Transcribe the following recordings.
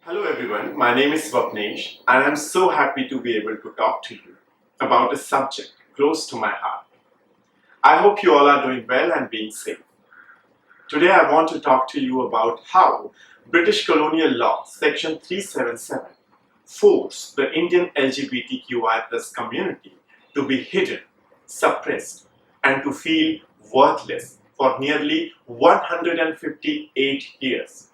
Hello everyone, my name is Swapnesh and I'm so happy to be able to talk to you about a subject close to my heart. I hope you all are doing well and being safe. Today I want to talk to you about how British colonial law section 377 forced the Indian LGBTQI plus community to be hidden, suppressed and to feel worthless for nearly 158 years.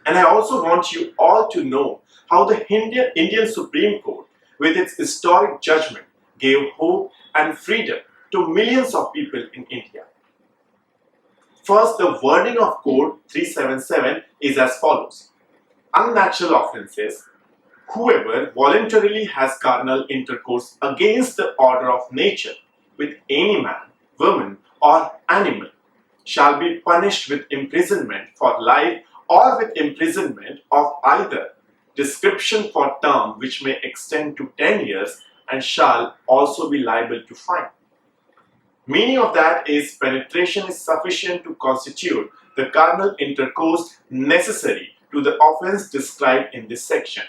And I also want you all to know how the Indian Supreme Court, with its historic judgment, gave hope and freedom to millions of people in India. First, the wording of Code 377 is as follows. Unnatural offences: whoever voluntarily has carnal intercourse against the order of nature with any man, woman, or animal shall be punished with imprisonment for life or with imprisonment of either description for term which may extend to 10 years and shall also be liable to fine. Meaning of that is penetration is sufficient to constitute the carnal intercourse necessary to the offense described in this section.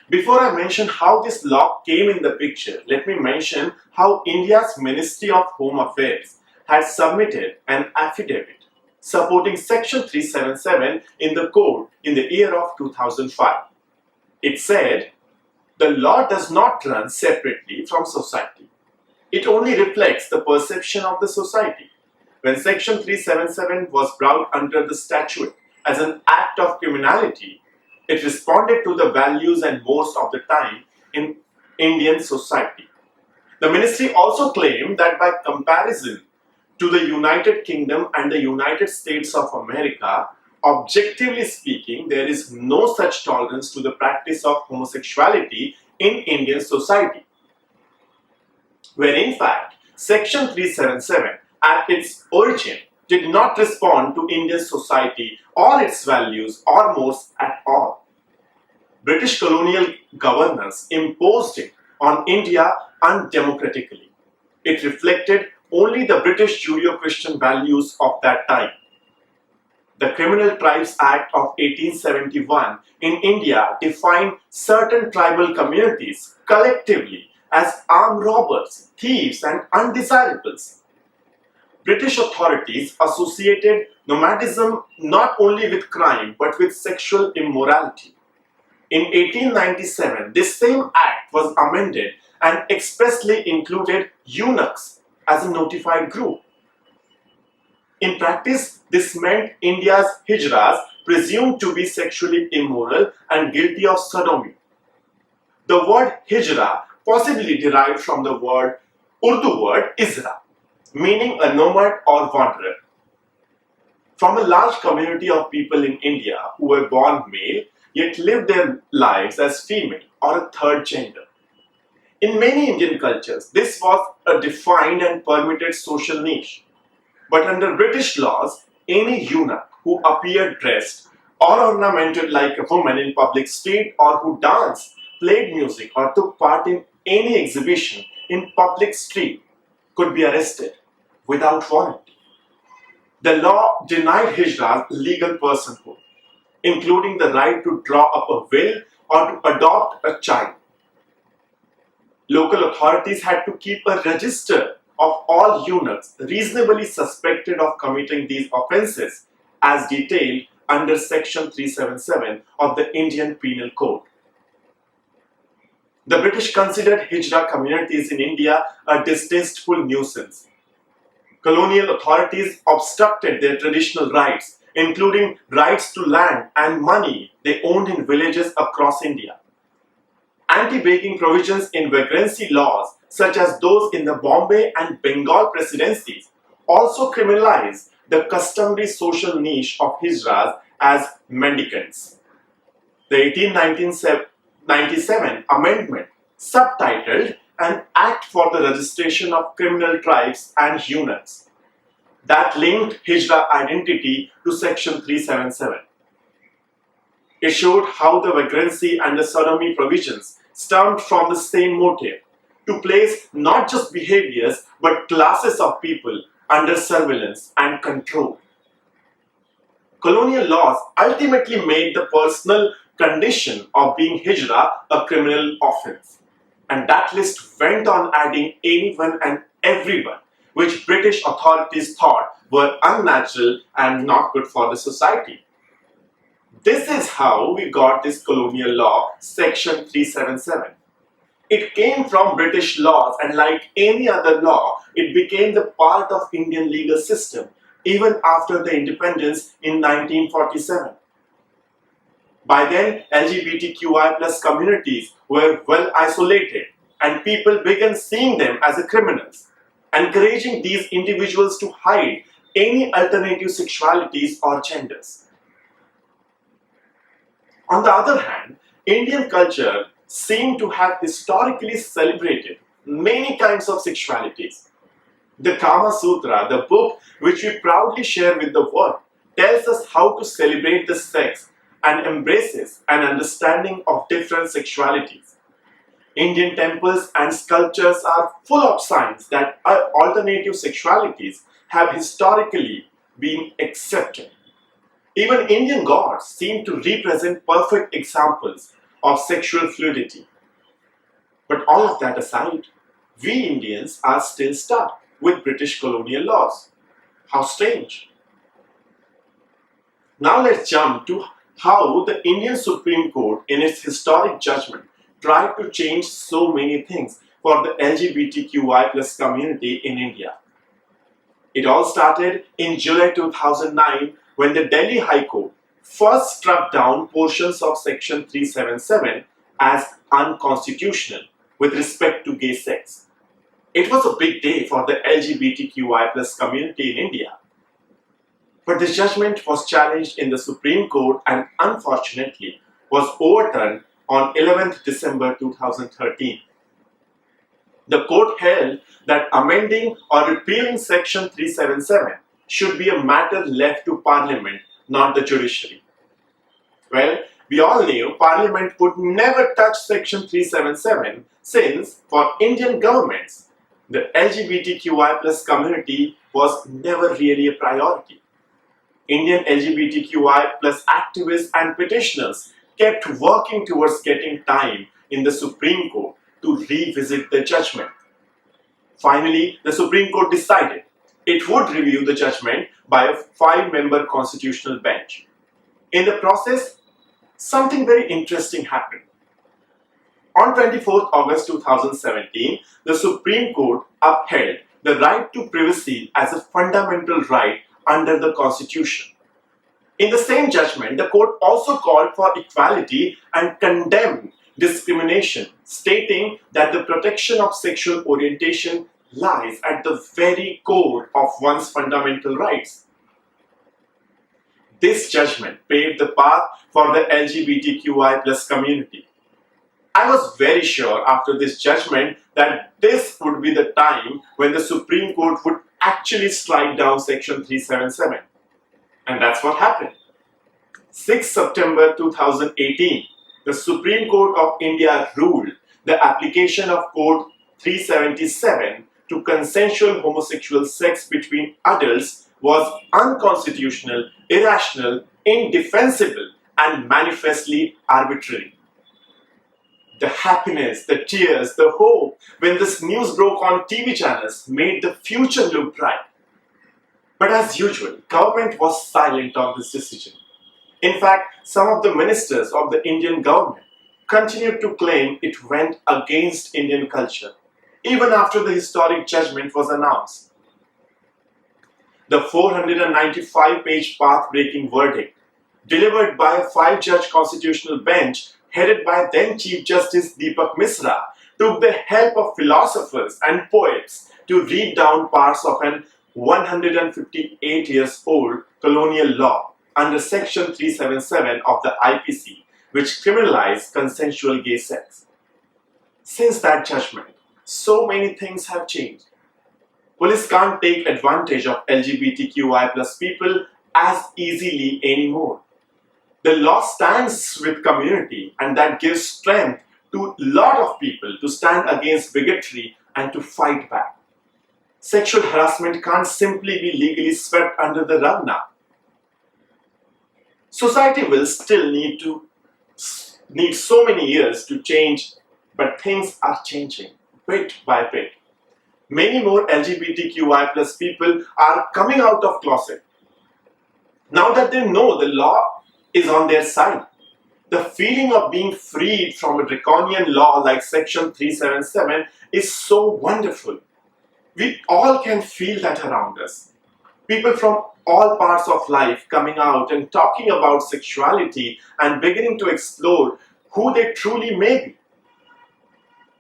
Before I mention how this law came in the picture, let me mention how India's Ministry of Home Affairs had submitted an affidavit supporting Section 377 in the code in the year of 2005. It said, the law does not run separately from society. It only reflects the perception of the society. When Section 377 was brought under the statute as an act of criminality, it responded to the values and mores of the time in Indian society. The ministry also claimed that by comparison to the United Kingdom and the United States of America, objectively speaking, there is no such tolerance to the practice of homosexuality in Indian society. Where in fact, Section 377 at its origin did not respond to Indian society or its values or mores at all. British colonial governors imposed it on India undemocratically. It reflected only the British Judeo-Christian values of that time. The Criminal Tribes Act of 1871 in India defined certain tribal communities collectively as armed robbers, thieves and undesirables. British authorities associated nomadism not only with crime but with sexual immorality. In 1897, this same act was amended and expressly included eunuchs as a notified group. In practice, this meant India's hijras presumed to be sexually immoral and guilty of sodomy. The word hijra possibly derived from the Urdu word Isra, meaning a nomad or wanderer. From a large community of people in India who were born male yet lived their lives as female or a third gender. In many Indian cultures, this was a defined and permitted social niche. But under British laws, any eunuch who appeared dressed or ornamented like a woman in public street or who danced, played music or took part in any exhibition in public street could be arrested without warrant. The law denied hijras legal personhood, including the right to draw up a will or to adopt a child. Local authorities had to keep a register of all eunuchs reasonably suspected of committing these offences as detailed under Section 377 of the Indian Penal Code. The British considered hijra communities in India a distasteful nuisance. Colonial authorities obstructed their traditional rights, including rights to land and money they owned in villages across India. Anti-begging provisions in vagrancy laws, such as those in the Bombay and Bengal presidencies, also criminalize the customary social niche of hijras as mendicants. The 1897 amendment, subtitled An Act for the Registration of Criminal Tribes and Eunuchs, that linked hijra identity to Section 377. It showed how the vagrancy and the sodomy provisions stemmed from the same motive, to place not just behaviors but classes of people under surveillance and control. Colonial laws ultimately made the personal condition of being hijra a criminal offense. And that list went on adding anyone and everyone which British authorities thought were unnatural and not good for the society. This is how we got this colonial law, Section 377. It came from British laws, and like any other law, it became the part of Indian legal system even after the independence in 1947. By then, LGBTQI plus communities were well isolated and people began seeing them as criminals, encouraging these individuals to hide any alternative sexualities or genders. On the other hand, Indian culture seemed to have historically celebrated many kinds of sexualities. The Kama Sutra, the book which we proudly share with the world, tells us how to celebrate the sex and embraces an understanding of different sexualities. Indian temples and sculptures are full of signs that alternative sexualities have historically been accepted. Even Indian gods seem to represent perfect examples of sexual fluidity. But all of that aside, we Indians are still stuck with British colonial laws. How strange. Now let's jump to how the Indian Supreme Court in its historic judgment tried to change so many things for the LGBTQI plus community in India. It all started in July 2009 when the Delhi High Court first struck down portions of Section 377 as unconstitutional with respect to gay sex. It was a big day for the LGBTQI plus community in India. But this judgment was challenged in the Supreme Court and unfortunately was overturned on 11th December 2013. The court held that amending or repealing Section 377 should be a matter left to Parliament, not the judiciary. Well, we all knew Parliament would never touch Section 377 since, for Indian governments, the LGBTQI plus community was never really a priority. Indian LGBTQI plus activists and petitioners kept working towards getting time in the Supreme Court to revisit the judgment. Finally, the Supreme Court decided it would review the judgment by a 5-member constitutional bench. In the process, something very interesting happened. On 24th August 2017, the Supreme Court upheld the right to privacy as a fundamental right under the Constitution. In the same judgment, the court also called for equality and condemned discrimination, stating that the protection of sexual orientation lies at the very core of one's fundamental rights. This judgment paved the path for the LGBTQI plus community. I was very sure after this judgment that this would be the time when the Supreme Court would actually strike down Section 377. And that's what happened. 6 September 2018, the Supreme Court of India ruled the application of Code 377 to consensual homosexual sex between adults was unconstitutional, irrational, indefensible, and manifestly arbitrary. The happiness, the tears, the hope when this news broke on TV channels made the future look bright. But as usual, government was silent on this decision. In fact, some of the ministers of the Indian government continued to claim it went against Indian culture, even after the historic judgment was announced. The 495-page path-breaking verdict, delivered by a 5-judge constitutional bench headed by then Chief Justice Deepak Misra, took the help of philosophers and poets to read down parts of an 158-year-old colonial law under Section 377 of the IPC, which criminalized consensual gay sex. Since that judgment, so many things have changed. Police can't take advantage of LGBTQI plus people as easily anymore. The law stands with community, and that gives strength to a lot of people to stand against bigotry and to fight back. Sexual harassment can't simply be legally swept under the rug now. Society will still need so many years to change, but things are changing bit by bit. Many more LGBTQI plus people are coming out of closet now that they know the law is on their side. The feeling of being freed from a draconian law like Section 377 is so wonderful. We all can feel that around us. People from all parts of life coming out and talking about sexuality and beginning to explore who they truly may be.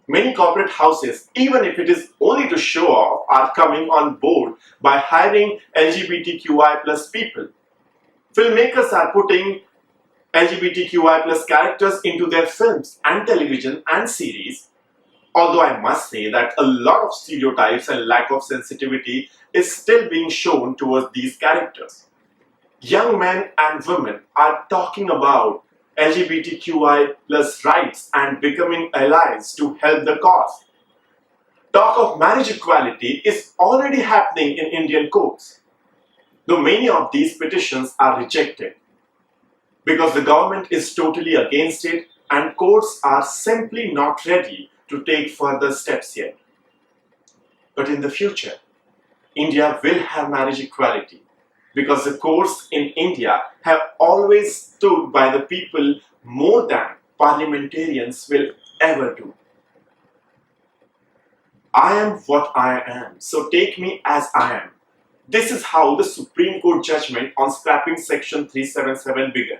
Many corporate houses, even if it is only to show off, are coming on board by hiring LGBTQI plus people. Filmmakers are putting LGBTQI plus characters into their films and television and series, although I must say that a lot of stereotypes and lack of sensitivity is still being shown towards these characters. Young men and women are talking about LGBTQI plus rights and becoming allies to help the cause. Talk of marriage equality is already happening in Indian courts, though many of these petitions are rejected because the government is totally against it and courts are simply not ready to take further steps yet. But in the future, India will have marriage equality because the courts in India have always stood by the people more than parliamentarians will ever do. I am what I am, so take me as I am. This is how the Supreme Court judgment on scrapping Section 377 began.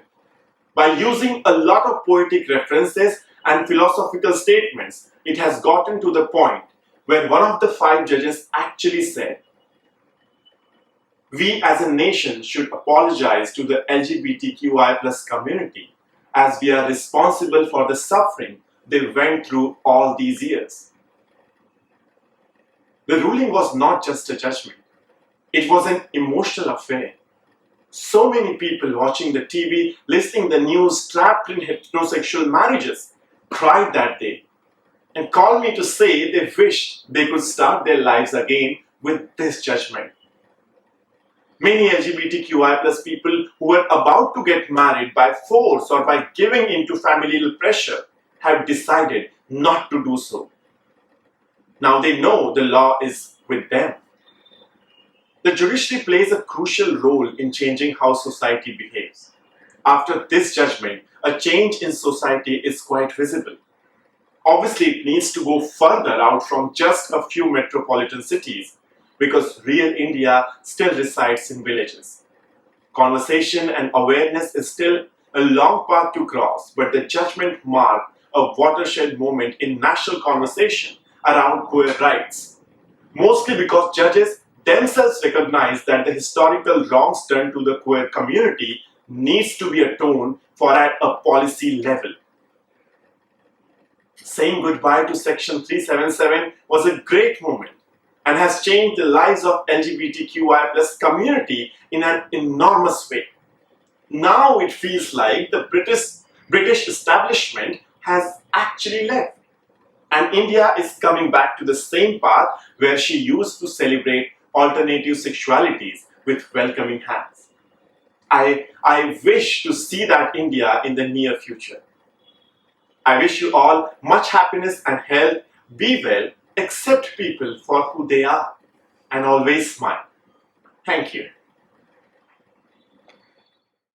By using a lot of poetic references and philosophical statements, it has gotten to the point where one of the 5 judges actually said, "We as a nation should apologize to the LGBTQI plus community as we are responsible for the suffering they went through all these years." The ruling was not just a judgment. It was an emotional affair. So many people watching the TV, listening the news, trapped in heterosexual marriages, cried that day and called me to say they wished they could start their lives again with this judgment. Many LGBTQI plus people who were about to get married by force or by giving into familial pressure have decided not to do so. Now they know the law is with them. The judiciary plays a crucial role in changing how society behaves. After this judgment, a change in society is quite visible. Obviously, it needs to go further out from just a few metropolitan cities because real India still resides in villages. Conversation and awareness is still a long path to cross, but the judgment marked a watershed moment in national conversation around queer rights. Mostly because judges themselves recognize that the historical wrongs done to the queer community needs to be atoned for at a policy level. Saying goodbye to Section 377 was a great moment and has changed the lives of LGBTQI plus community in an enormous way. Now it feels like the British establishment has actually left and India is coming back to the same path where she used to celebrate alternative sexualities with welcoming hands. I wish to see that India in the near future. I wish you all much happiness and health. Be well, accept people for who they are, and always smile. Thank you.